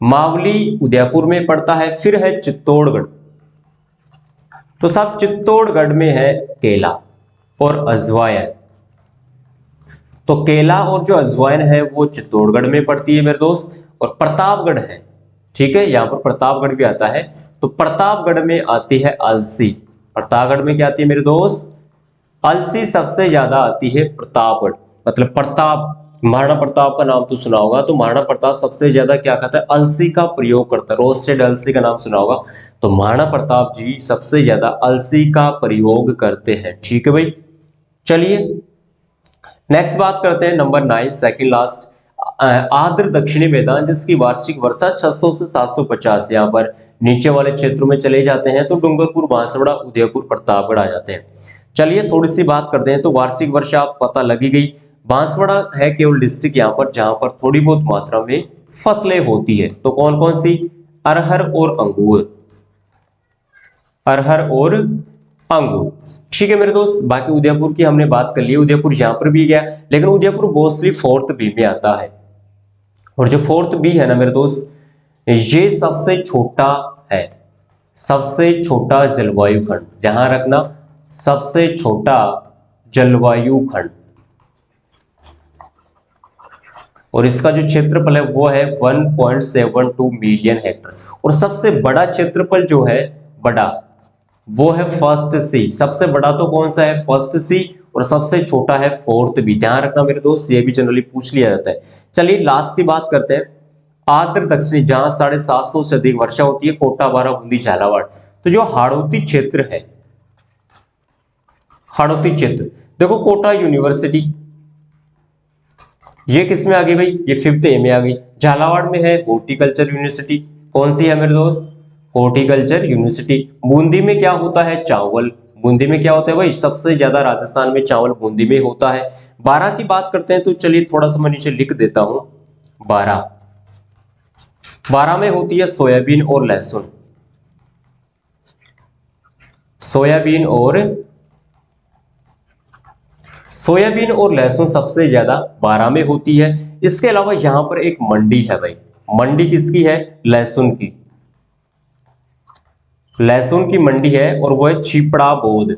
मावली उदयपुर में पड़ता है। फिर है चित्तौड़गढ़, तो साहब चित्तौड़गढ़ में है केला और अजवाइन। तो केला और जो अजवाइन है वो चित्तौड़गढ़ में पड़ती है मेरे दोस्त। और प्रतापगढ़ है, ठीक है, यहाँ पर प्रतापगढ़ भी आता है। तो प्रतापगढ़ में आती है अलसी। प्रतापगढ़ में क्या आती है मेरे दोस्त, अलसी सबसे ज्यादा आती है प्रतापगढ़। मतलब प्रताप, महाराणा प्रताप का नाम तो सुना होगा, तो महाराणा प्रताप सबसे ज्यादा क्या खाता है, अलसी का प्रयोग करता है। रोस्टेड अलसी का नाम सुना होगा, तो महाराणा प्रताप जी सबसे ज्यादा अलसी का प्रयोग करते हैं, ठीक है भाई। चलिए नेक्स्ट बात करते हैं नंबर 9, सेकंड लास्ट, आर्द्र दक्षिणी मैदान जिसकी वार्षिक वर्षा 600 से 750। यहाँ पर नीचे वाले क्षेत्रों में चले जाते हैं तो डूंगरपुर, बांसवाड़ा, उदयपुर, प्रतापगढ़ आ जाते हैं। चलिए थोड़ी सी बात करते हैं। तो वार्षिक वर्षा पता लगी गई, बांसवाड़ा है केवल डिस्ट्रिक्ट यहाँ पर जहां पर थोड़ी बहुत मात्रा में फसलें होती है। तो कौन कौन सी, अरहर और अंगूर, अरहर और अंगूर, ठीक है मेरे दोस्त। बाकी उदयपुर की हमने बात कर ली, उदयपुर यहां पर भी गया, लेकिन उदयपुर मोस्टली फोर्थ बी में आता है। और जो फोर्थ बी है ना मेरे दोस्त, ये सबसे छोटा है, सबसे छोटा जलवायु खंड, ध्यान रखना, सबसे छोटा जलवायु खंड। और इसका जो क्षेत्रफल है वो है 1.72 मिलियन हेक्टर। और सबसे बड़ा क्षेत्रफल जो है, बड़ा, वो है फर्स्ट सी। सबसे बड़ा तो कौन सा है, फर्स्ट सी। और सबसे छोटा है फोर्थ बी, ध्यान रखना मेरे दोस्त, ये भी जनरली पूछ लिया जाता है। चलिए लास्ट की बात करते हैं, आर्द्र दक्षिणी जहां 750 से अधिक वर्षा होती है, कोटा, बारा, बूंदी, झालावाड़। तो जो हाड़ौती क्षेत्र है, हाड़ौती क्षेत्र, देखो कोटा यूनिवर्सिटी, ये किस में आ गई भाई, ये 5th ए में आ गई। झालावाड़ में है हॉर्टिकल्चर यूनिवर्सिटी, कौन सी है मेरे दोस्त, हॉर्टिकल्चर यूनिवर्सिटी। बूंदी में क्या होता है, चावल, बूंदी में क्या होता है भाई, सबसे ज्यादा राजस्थान में चावल बूंदी में होता है। 12 की बात करते हैं तो चलिए थोड़ा सा मैं नीचे लिख देता हूं, 12 में होती है सोयाबीन और लहसुन, सोयाबीन और लहसुन सबसे ज्यादा 12 में होती है। इसके अलावा यहां पर एक मंडी है भाई, मंडी किसकी है, लहसुन की, लहसुन की मंडी है और वो है छिपड़ा बोध,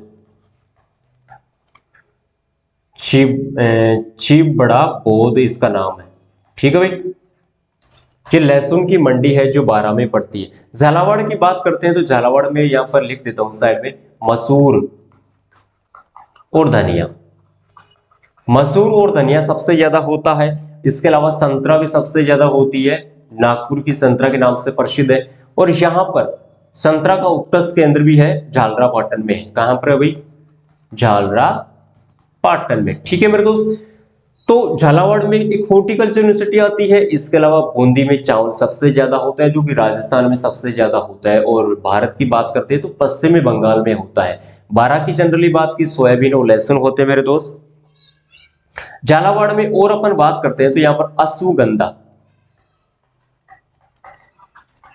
छिबड़ा बोध इसका नाम है, ठीक है भाई। ये लहसुन की मंडी है जो 12 में पड़ती है। झालावाड़ की बात करते हैं तो झालावाड़ में यहां पर लिख देता हूं साइड में, मसूर और धनिया, मसूर और धनिया सबसे ज्यादा होता है। इसके अलावा संतरा भी सबसे ज्यादा होती है, नागपुर की संतरा के नाम से प्रसिद्ध है। और यहाँ पर संतरा का उत्कृष्ट केंद्र भी है, झालरा पाटन में। कहां पर है भाई, झालरा पाटन में, ठीक है मेरे दोस्त। तो झालावाड़ में एक हॉर्टिकल्चर यूनिवर्सिटी आती है। इसके अलावा बूंदी में चावल सबसे ज्यादा होता है जो कि राजस्थान में सबसे ज्यादा होता है। और भारत की बात करते हैं तो पश्चिमी बंगाल में होता है। 12 की जनरली बात की सोयाबीन और लहसुन होते हैं मेरे दोस्त। झालावाड़ में और अपन बात करते हैं तो यहाँ पर अश्वगंधा,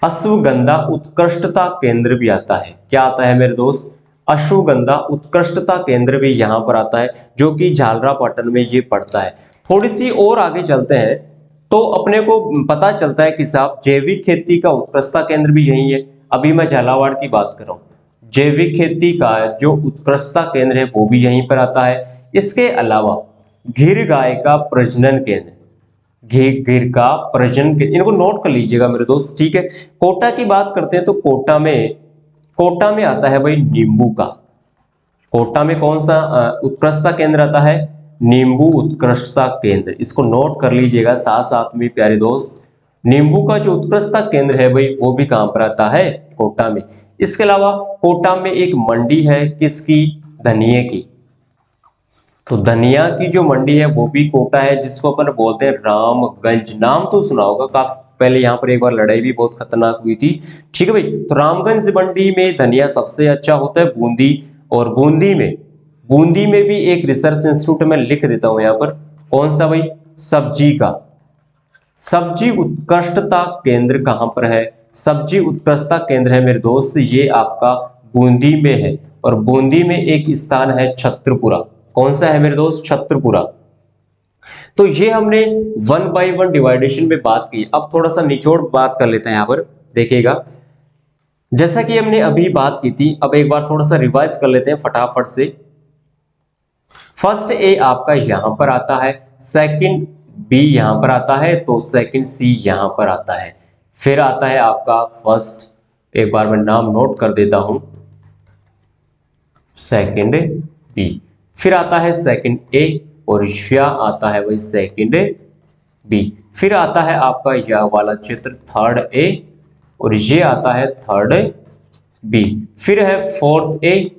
अश्वगंधा उत्कृष्टता केंद्र भी आता है। क्या आता है मेरे दोस्त, अश्वगंधा उत्कृष्टता केंद्र भी यहां पर आता है जो कि झालरा पाटन में ये पड़ता है। थोड़ी सी और आगे चलते हैं तो अपने को पता चलता है कि साहब जैविक खेती का उत्कृष्टता केंद्र भी यही है। अभी मैं झालावाड़ की बात कर रहा हूं, जैविक खेती का जो उत्कृष्टता केंद्र है वो भी यहीं पर आता है। इसके अलावा घिर गाय का प्रजनन केंद्र, गिर का प्रजनन के, इनको नोट कर लीजिएगा मेरे दोस्त, ठीक है। कोटा की बात करते हैं तो कोटा में आता है भाई नींबू का, कोटा में कौन सा उत्कृष्टता केंद्र आता है? नींबू उत्कृष्टता केंद्र। इसको नोट कर लीजिएगा साथ साथ में प्यारे दोस्त। नींबू का जो उत्कृष्टता केंद्र है भाई वो भी कहां पर आता है? कोटा में। इसके अलावा कोटा में एक मंडी है, किसकी? धनिये की। तो धनिया की जो मंडी है वो भी कोटा है, जिसको अपन बोलते हैं रामगंज। नाम तो सुना होगा, काफी पहले यहाँ पर एक बार लड़ाई भी बहुत खतरनाक हुई थी। ठीक है भाई, तो रामगंज मंडी में धनिया सबसे अच्छा होता है। बूंदी, और बूंदी में भी एक रिसर्च इंस्टीट्यूट में लिख देता हूं यहाँ पर, कौन सा भाई? सब्जी का। सब्जी उत्कृष्टता केंद्र कहां पर है? सब्जी उत्कृष्टता केंद्र है मेरे दोस्त, ये आपका बूंदी में है। और बूंदी में एक स्थान है छत्रपुरा। कौन सा है मेरे दोस्त? छत्रपुरा। तो ये हमने 1 by 1 डिवाइडेशन में बात की। अब थोड़ा सा निचोड़ बात कर लेते हैं यहाँ पर, देखिएगा। जैसा कि हमने अभी बात की थी, अब एक बार थोड़ा सा रिवाइज कर लेते हैं फटाफट से। फर्स्ट ए आपका यहां पर आता है, सेकंड बी यहां पर आता है, तो सेकंड सी यहां पर आता है। फिर आता है आपका फर्स्ट, एक बार मैं नाम नोट कर देता हूं, सेकंड बी। फिर आता है सेकंड ए, और यह आता है वही सेकंड बी। फिर आता है आपका यह वाला चित्र थर्ड ए, और ये आता है थर्ड बी। फिर है फोर्थ ए,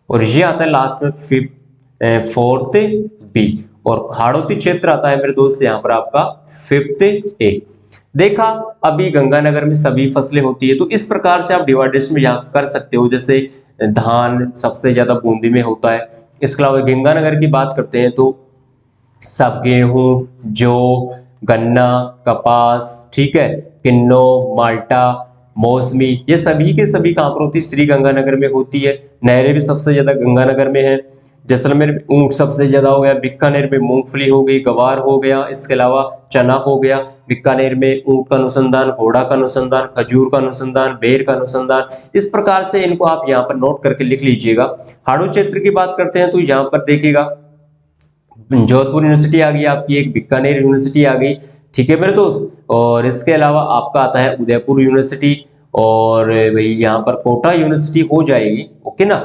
और ये आता है लास्ट में फोर्थ बी। और हाड़ौती क्षेत्र आता है मेरे दोस्त यहाँ पर आपका फिफ्थ ए। देखा, अभी गंगानगर में सभी फसलें होती है, तो इस प्रकार से आप डिवाइडेशन में यहाँ कर सकते हो। जैसे धान सबसे ज्यादा बूंदी में होता है। इसके अलावा गंगानगर की बात करते हैं तो सब गेहूं, जौ, गन्ना, कपास, ठीक है, किन्नो, माल्टा, मौसमी, ये सभी के सभी कहां पर होती है? श्री गंगानगर में होती है। नहरें भी सबसे ज्यादा गंगानगर में है। जैसलमेर में ऊंट सबसे ज्यादा हो गया, बीकानेर में मूंगफली हो गई, गवार हो गया, इसके अलावा चना हो गया। बीकानेर में ऊंट का अनुसंधान, घोड़ा का अनुसंधान, खजूर का अनुसंधान, बेर का अनुसंधान। इस प्रकार से इनको आप यहाँ पर नोट करके लिख लीजिएगा। हाड़ू क्षेत्र की बात करते हैं तो यहाँ पर देखिएगा, जोधपुर यूनिवर्सिटी आ गई आपकी, एक बीकानेर यूनिवर्सिटी आ गई, ठीक है मेरे दोस्त। और इसके अलावा आपका आता है उदयपुर यूनिवर्सिटी, और भाई यहाँ पर कोटा यूनिवर्सिटी हो जाएगी, ओके ना।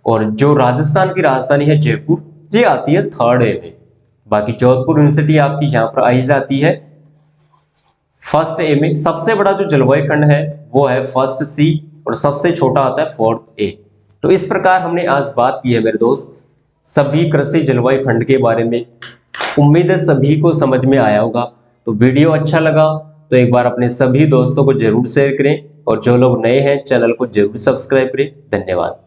और जो राजस्थान की राजधानी है जयपुर, ये आती है थर्ड ए में। बाकी जोधपुर यूनिवर्सिटी आपकी यहाँ पर आई जाती है फर्स्ट ए में। सबसे बड़ा जो जलवायु खंड है वो है फर्स्ट सी, और सबसे छोटा आता है फोर्थ ए। तो इस प्रकार हमने आज बात की है मेरे दोस्त सभी कृषि जलवायु खंड के बारे में। उम्मीद है सभी को समझ में आया होगा। तो वीडियो अच्छा लगा तो एक बार अपने सभी दोस्तों को जरूर शेयर करें, और जो लोग नए हैं चैनल को जरूर सब्सक्राइब करें। धन्यवाद।